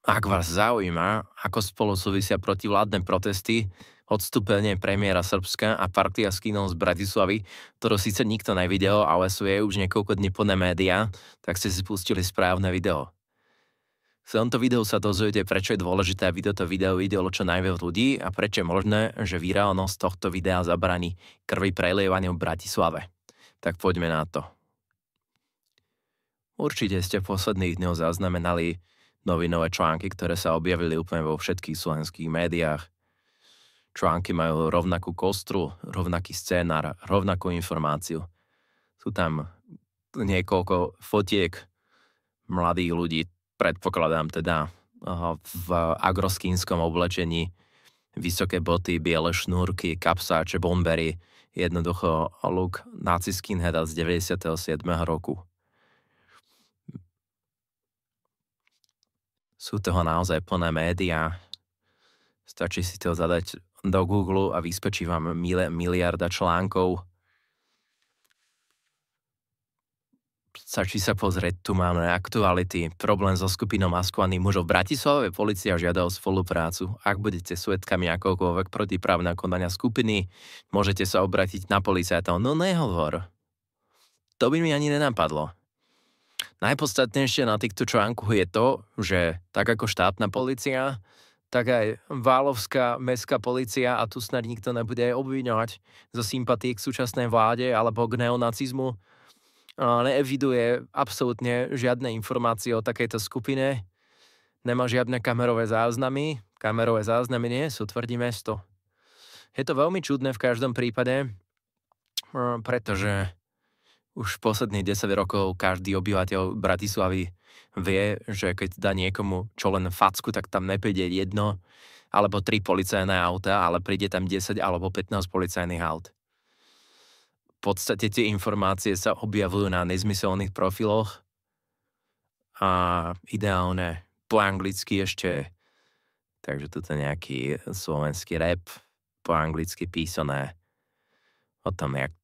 Ak vás zaujíma, ako spolu súvisia protivládne protesty, odstúpenie premiéra Srbska a partia skinov z Bratislavy, ktorú síce nikto nevidel, ale sú jej už niekoľko dní plné médiá, tak ste si pustili správne video. V tomto videu sa dozviete, prečo je dôležité, aby toto video videlo čo najviac ľudí a prečo je možné, že virálnosť tohto videa zabraní krvi prelievaniu v Bratislave. Tak poďme na to. Určite ste v posledných dňoch zaznamenali novinové články, ktoré sa objavili úplne vo všetkých slovenských médiách. Články majú rovnakú kostru, rovnaký scénar, rovnakú informáciu. Sú tam niekoľko fotiek mladých ľudí, predpokladám teda v agroskínskom oblečení, vysoké boty, biele šnúrky, kapsáče, bombery, jednoducho look naci skinheada z 97. roku. Sú toho naozaj plné médiá. Stačí si to zadať do Google a vyskočí vám miliarda článkov. Stačí sa pozrieť, tu máme aktuality, problém so skupinou maskovaných mužov v Bratislave, polícia žiada o spoluprácu. Ak budete svedkami akokoľvek protiprávneho konania skupiny, môžete sa obrátiť na policajtov. No nehovor. To by mi ani nenapadlo. Najpodstatnejšie na týchto článkoch je to, že tak ako štátna polícia, tak aj Válovská mestská polícia, a tu snad nikto nebude obviňovať zo sympatie k súčasnej vláde alebo k neonacizmu, neeviduje absolútne žiadne informácie o takejto skupine, nemá žiadne kamerové záznamy. Kamerové záznamy nie sú, tvrdí mesto. Je to veľmi čudné v každom prípade, pretože už posledných 10 rokov každý obyvateľ Bratislavy vie, že keď dá niekomu čo len facku, tak tam nepríde jedno alebo 3 policajné autá, ale príde tam 10 alebo 15 policajných aut. V podstate tie informácie sa objavujú na nezmyselných profiloch a ideálne po anglicky ešte, takže toto nejaký slovenský rap po anglicky písané o tom, jak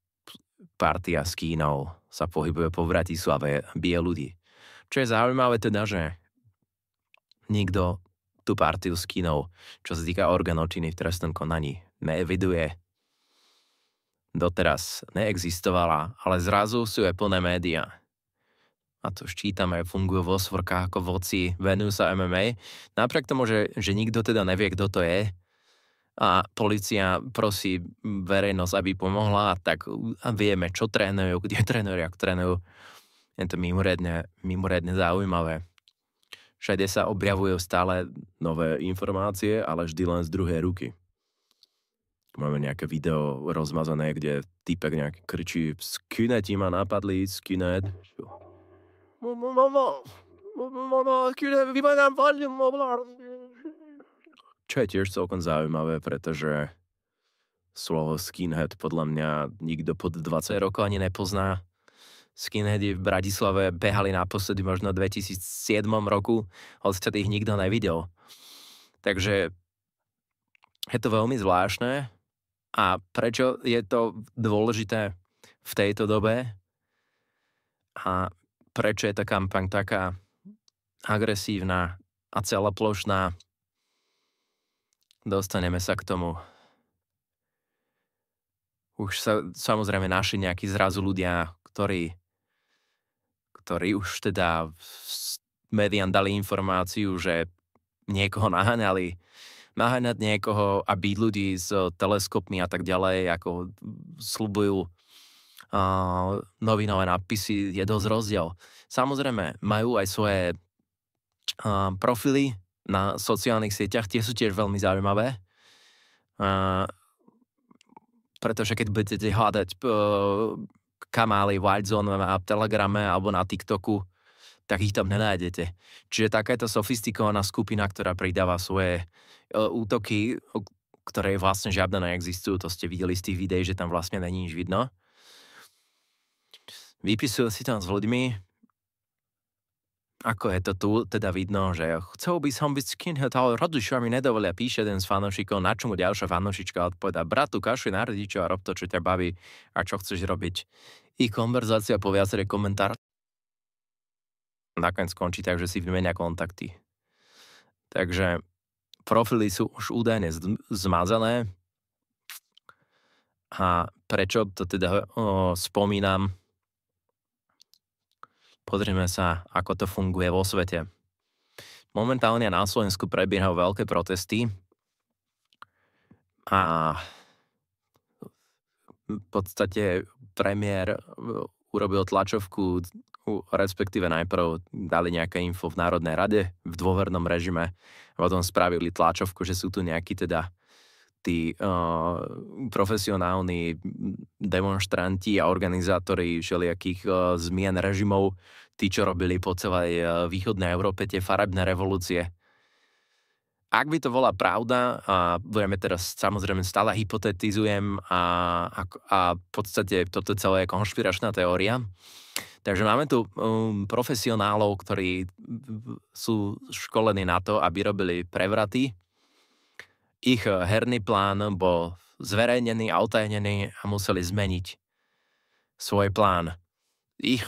partia skínov sa pohybuje po Bratislave, bije ľudí. Čo je zaujímavé teda, že nikto tú partiu skínov, čo sa týka orgánov činných v trestnom konaní, neeviduje. Doteraz neexistovala, ale zrazu sú aj plné médiá. A to ščítame, fungujú vo svorkách ako voci, venujú sa MMA. Napriek tomu, že nikto teda nevie, kto to je, a polícia prosí verejnosť, aby pomohla, tak vieme, čo trénujú, kde trénujú, jak trénujú. Je to mimoriadne zaujímavé. Všade sa objavujú stále nové informácie, ale vždy len z druhej ruky. Máme nejaké video rozmazané, kde týpek nejaký kričí: skinheadi ma napadli, skinhead. Čo je tiež celkom zaujímavé, pretože slovo skinhead podľa mňa nikto pod 20 rokov ani nepozná. Skinheadi v Bratislave behali naposledy možno v 2007 roku, odtedy ich nikto nevidel. Takže je to veľmi zvláštne. A prečo je to dôležité v tejto dobe? A prečo je tá kampaň taká agresívna a celoplošná? Dostaneme sa k tomu. Už sa samozrejme našli nejakí zrazu ľudia, ktorí už teda médiám dali informáciu, že niekoho naháňali. Naháňať niekoho a byť ľudí s teleskopmi a tak ďalej, ako sľubujú novinové nadpisy, je dosť rozdiel. Samozrejme, majú aj svoje profily na sociálnych sieťach, tie sú tiež veľmi zaujímavé. Pretože keď budete hľadať kanály Whitezone na Telegrame alebo na TikToku, tak ich tam nenájdete. Čiže takáto sofistikovaná skupina, ktorá pridáva svoje útoky, ktoré vlastne žiadne neexistujú, to ste videli z tých videí, že tam vlastne není nič vidno. Vypisujú si tam s ľuďmi, ako je to tu, teda vidno, že chcel by som byť skinhead, ale rodičia mi nedovolia, píše jeden z fanúšikov, na čo mu ďalšia fanúšička odpovedá: bratu, kašli na rodičov a rob to, čo ťa baví a čo chceš robiť. Ich konverzácia po viaceré komentár nakoniec skončí tak, že si vymenia kontakty. Takže profily sú už údajne zmazané. A prečo to teda spomínam? Pozrime sa, ako to funguje vo svete. Momentálne na Slovensku prebiehajú veľké protesty a v podstate premiér urobil tlačovku, respektíve najprv dali nejaké info v Národnej rade v dôvernom režime, potom spravili tlačovku, že sú tu nejakí teda tí profesionálni demonštranti a organizátori všelijakých zmien režimov, tí, čo robili po celej východnej Európe tie farebné revolúcie. Ak by to bola pravda, a budeme teraz samozrejme stále hypotetizujem a v podstate toto celé je konšpiračná teória, takže máme tu profesionálov, ktorí sú školení na to, aby robili prevraty. Ich herný plán bol zverejnený a utajnený a museli zmeniť svoj plán. Ich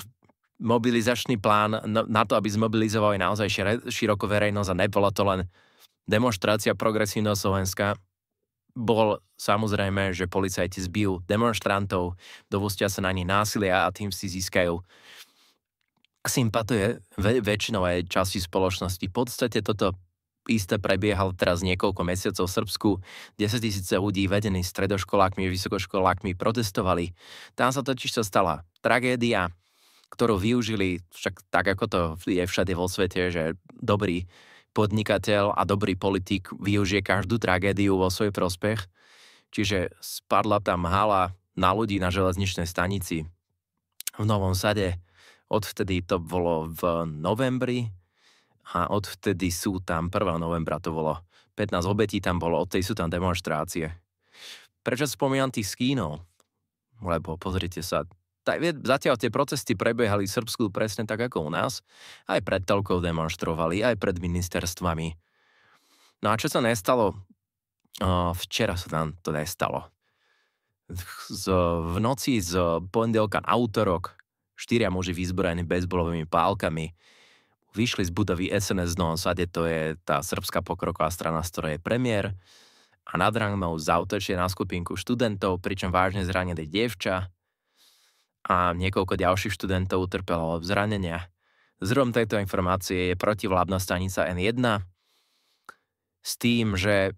mobilizačný plán na to, aby zmobilizovali naozaj širokú verejnosť a nebolo to len demonštrácia progresívneho Slovenska, bol samozrejme, že policajti zbijú demonštrantov, dopustia sa na nich násilia a tým si získajú sympatie väčšinovej časti spoločnosti. V podstate toto isté prebiehalo teraz niekoľko mesiacov v Srbsku. 10 000 ľudí vedených stredoškolákmi, vysokoškolákmi protestovali. Tam sa totiž to stala tragédia, ktorú využili, však tak ako to je všade vo svete, že dobrý podnikateľ a dobrý politik využije každú tragédiu vo svoj prospech. Čiže spadla tam hala na ľudí na železničnej stanici v Novom Sade. Odvtedy to bolo v novembri a odvtedy sú tam 1. novembra to bolo 15 obetí tam bolo, odtedy sú tam demonštrácie. Prečo spomínam tých skínov? Lebo pozrite sa, zatiaľ tie protesty prebiehali v Srbsku presne tak ako u nás. Aj pred telkou demonštrovali, aj pred ministerstvami. No a čo sa nestalo? Včera sa tam to nestalo. V noci z pondelka na útorok 4 muži vyzbrojení bejzbolovými pálkami vyšli z budovy SNS v Novom Sade, to je tá srbská pokroková strana, z ktorej je premiér, a nad ranou zaútočili na skupinku študentov, pričom vážne zranené dievča a niekoľko ďalších študentov utrpelo zranenia. Zdrojom tejto informácie je protivládna stanica N1 s tým, že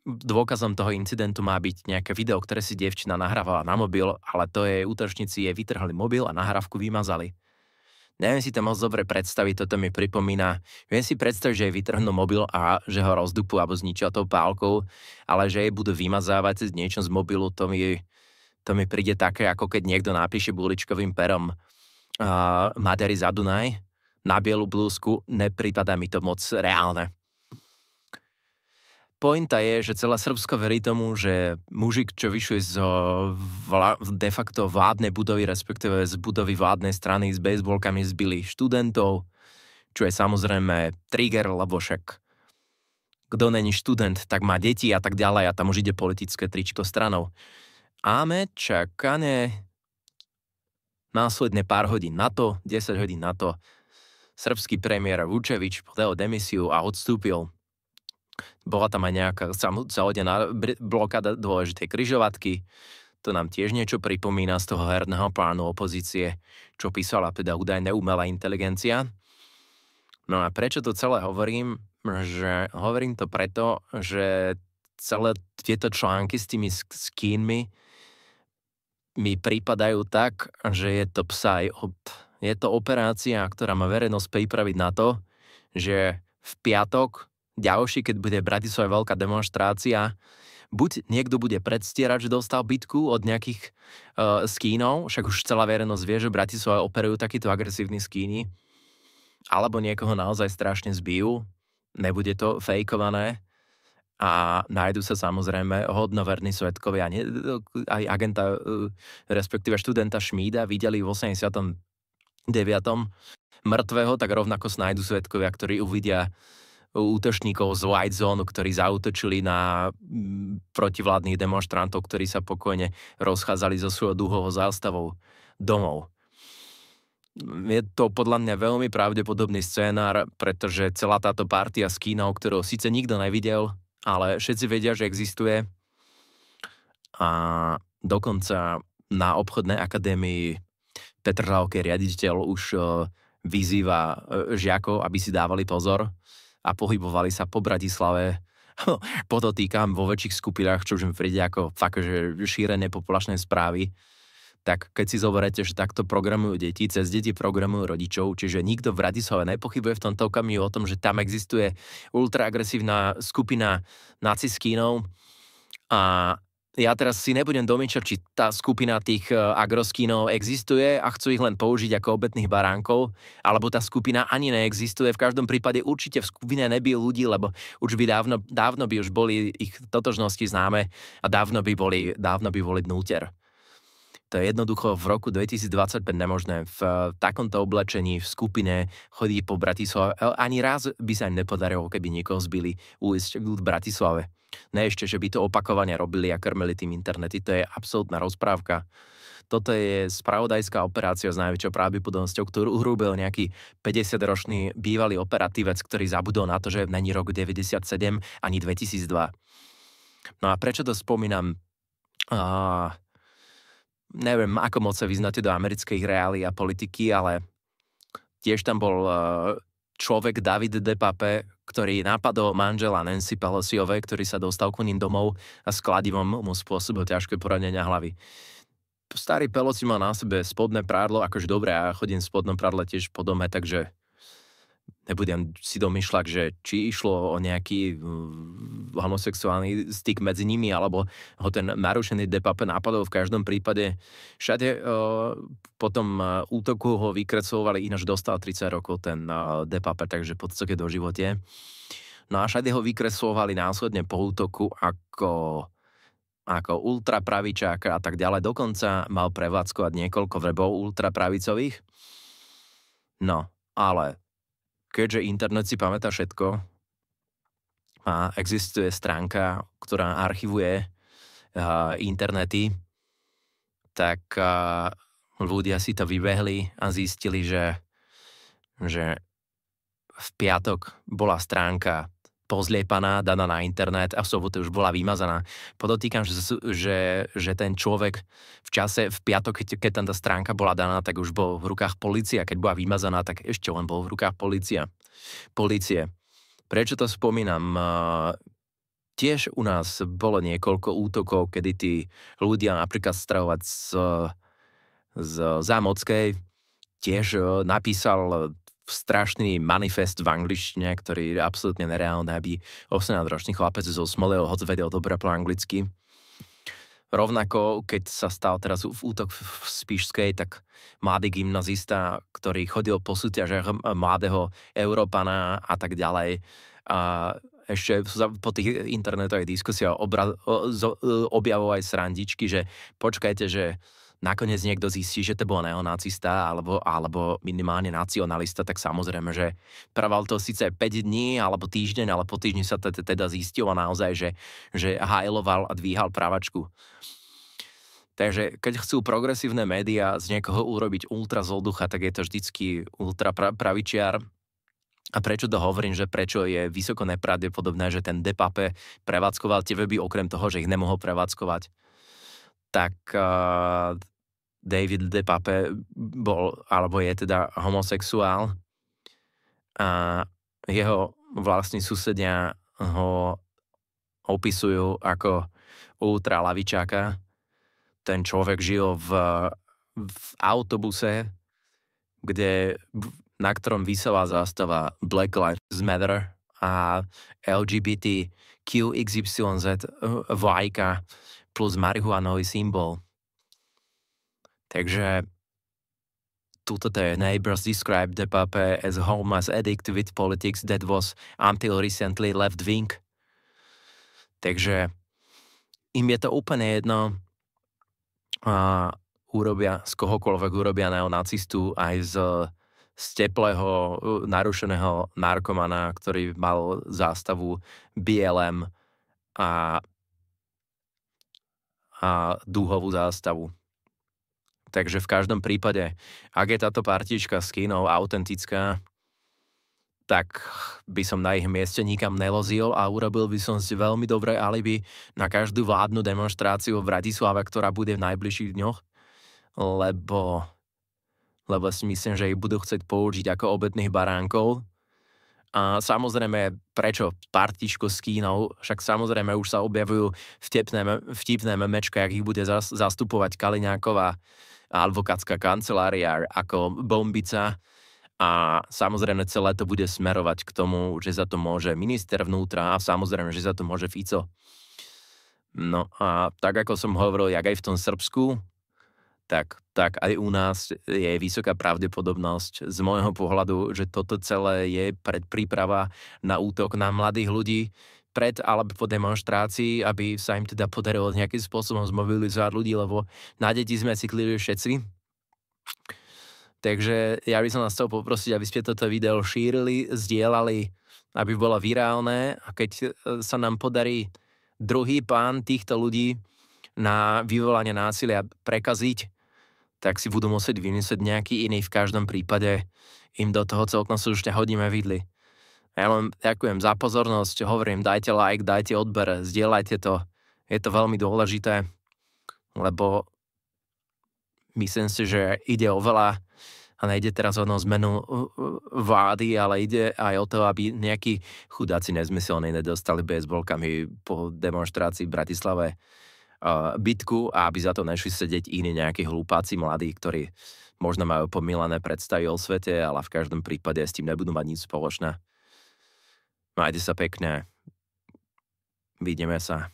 dôkazom toho incidentu má byť nejaké video, ktoré si dievčina nahrávala na mobil, ale to jej útočníci jej vytrhali mobil a nahrávku vymazali. Neviem si to moc dobre predstaviť, toto mi pripomína. Viem si predstaviť, že jej vytrhnú mobil a že ho rozdupú alebo zničia tou pálkou, ale že jej budú vymazávať niečo z mobilu, to mi príde také, ako keď niekto napíše buličkovým perom Maďari za Dunaj na bielu blúzku, neprípada mi to moc reálne. Pointa je, že celé Srbsko verí tomu, že mužik, čo vyšuje z de facto vládnej budovy, respektíve z budovy vládnej strany s bejsbolkami zbili študentov, čo je samozrejme trigger, lebo však kto není študent, tak má deti a tak ďalej a tam už ide politické tričko stranou. Áme čakane následne pár hodín na to, 10 hodín na to, srbský premiér Vučevič podal demisiu a odstúpil. Bola tam aj nejaká zahodená blokáda dôležitej križovatky. To nám tiež niečo pripomína z toho herného plánu opozície, čo písala teda údajne umelá inteligencia. No a prečo to celé hovorím? Že hovorím to preto, že celé tieto články s tými skínmi mi pripadajú tak, že je to je to operácia, ktorá má verejnosť pripraviť na to, že v piatok ďalší, keď bude v Bratislave veľká demonštrácia, buď niekto bude predstierať, že dostal bitku od nejakých skínov, však už celá verejnosť vie, že v Bratislave operujú takýto agresívni skíni, alebo niekoho naozaj strašne zbijú, nebude to fejkované a nájdu sa samozrejme hodnoverní svedkovia. Aj agenta, respektíve študenta Šmída videli v 89. mŕtvého, tak rovnako nájdu svedkovia, ktorí uvidia útočníkov z White Zone, ktorí zaútočili na protivládnych demonštrantov, ktorí sa pokojne rozchádzali so svojou dúhovou zástavou domov. Je to podľa mňa veľmi pravdepodobný scénár, pretože celá táto partia s Kínou, ktorú síce nikto nevidel, ale všetci vedia, že existuje. A dokonca na obchodnej akadémii Petr Žalký, riaditeľ, už vyzýva žiakov, aby si dávali pozor a pohybovali sa po Bratislave. Podotýkam vo väčších skupinách, čo už mi príde ako fakt, že šírenie populačnej správy. Tak keď si zoberete, že takto programujú deti, cez deti programujú rodičov, čiže nikto v Bratislave nepochybuje v tomto okamihu o tom, že tam existuje ultraagresívna skupina nacistkínov. A ja teraz si nebudem domýšľať, či tá skupina tých agroskínov existuje a chcú ich len použiť ako obetných baránkov, alebo tá skupina ani neexistuje. V každom prípade určite v skupine nebijú ľudí, lebo už by dávno by už boli ich totožnosti známe a dávno by boli núter. To je jednoducho v roku 2025 nemožné v takomto oblečení v skupine chodí po Bratislave. Ani raz by sa im nepodarilo, keby niekoho zbili uísť v Bratislave. Ne ešte, že by to opakovane robili a krmili tým internety. To je absolútna rozprávka. Toto je spravodajská operácia s najväčšou pravdepodobnosťou, ktorú urobil nejaký 50-ročný bývalý operatívec, ktorý zabudol na to, že není rok 97 ani 2002. No a prečo to spomínam? Neviem, ako moc sa vyznáte do amerických reálií a politiky, ale tiež tam bol človek David DePape, ktorý napadol manžela Nancy Pelosiovej, ktorý sa dostal ku ním domov a s kladivom mu spôsobil ťažké poranenia hlavy. Starý Pelosi mal na sebe spodné prádlo, akože dobre, ja chodím v spodnom prádle tiež po dome, takže nebudem si domýšľať, že či išlo o nejaký homosexuálny styk medzi nimi, alebo ho ten narušený DePape napadol. V každom prípade všade po tom útoku ho vykrecovali, ináč dostal 30 rokov ten DePape, takže v podstate do živote. No a všade ho vykresovali následne po útoku ako ultrapravičáka a tak ďalej. Dokonca mal prevádzkovať niekoľko webov ultrapravicových. No, ale keďže internet si pamätá všetko a existuje stránka, ktorá archivuje internety, tak ľudia si to vybehli a zistili, že v piatok bola stránka pozliepaná, daná na internet a v sobotu už bola vymazaná. Podotýkam, že ten človek v čase, v piatok, keď tá stránka bola daná, tak už bol v rukách polície a keď bola vymazaná, tak ešte len bol v rukách polície. Prečo to spomínam? Tiež u nás bolo niekoľko útokov, kedy tí ľudia napríklad stravovať z Zámockej tiež napísal strašný manifest v angličtine, ktorý je absolútne nereálne, aby 18-ročný chlapec zo Smoleho hoď vedel dobre po anglicky. Rovnako, keď sa stal teraz útok v Spišskej, tak mladý gymnazista, ktorý chodil po súťažiach mladého Európana a tak ďalej, a ešte po tých internetových diskusiách objavil aj srandičky, že počkajte, že nakoniec niekto zistí, že to bol neonacista alebo minimálne nacionalista, tak samozrejme, že trval to síce 5 dní alebo týždeň, ale po týždni sa teda zistilo naozaj, že hajloval a dvíhal pravačku. Takže keď chcú progresívne médiá z niekoho urobiť ultrazolducha, tak je to vždycky ultrapravičiar. A prečo to hovorím, že prečo je vysoko nepravdepodobné, že ten DePape prevádzkoval tie weby, okrem toho, že ich nemohol prevádzkovať. Tak David DePape bol, alebo je teda homosexuál a jeho vlastní susedia ho opisujú ako ultralavičáka. Ten človek žil v autobuse, na ktorom visela zástava Black Lives Matter a LGBTQXYZ vlajka plus marihuanový symbol. Takže tuto neighbors described DePape as a homeless addict with politics that was until recently left-wing. Takže im je to úplne jedno, urobia z kohokoľvek, urobia neonacistu aj z teplého, narušeného narkomana, ktorý mal zástavu BLM a dúhovú zástavu. Takže v každom prípade, ak je táto partička s Kínou autentická, tak by som na ich mieste nikam nelozil a urobil by som si veľmi dobré alibi na každú vládnu demonštráciu v Bratislave, ktorá bude v najbližších dňoch, lebo, lebo si myslím, že ich budú chcieť použiť ako obetných baránkov. A samozrejme, prečo partičku s Kínou? Však samozrejme už sa objavujú vtipné memečka, jak ich bude zastupovať Kaliňáková advokátska kancelária ako bombica. A samozrejme celé to bude smerovať k tomu, že za to môže minister vnútra a samozrejme, že za to môže Fico. No a tak ako som hovoril, jak aj v tom Srbsku, tak aj u nás je vysoká pravdepodobnosť z môjho pohľadu, že toto celé je predpríprava na útok na mladých ľudí pred alebo po demonštrácii, aby sa im teda podarilo nejakým spôsobom zmobilizovať ľudí, lebo na deti sme citliví všetci. Takže ja by som vás chcel poprosiť, aby ste toto video šírili, zdieľali, aby bolo virálne a keď sa nám podarí druhý plán týchto ľudí na vyvolanie násilia prekaziť, tak si budú musieť vymyslieť nejaký iný. V každom prípade im do toho celkom slušne hodíme vidly. Ja len ďakujem za pozornosť, hovorím, dajte like, dajte odber, zdieľajte to. Je to veľmi dôležité, lebo myslím si, že ide o veľa a nejde teraz o zmenu vlády, ale ide aj o to, aby nejakí chudáci nezmyselní nedostali baseballkami po demonštrácii v Bratislave bitku a aby za to nešli sedieť iní nejakí hlupáci mladí, ktorí možno majú pomilané predstavy o svete, ale v každom prípade s tým nebudú mať nič spoločné. Majte sa pekne. Vidíme sa.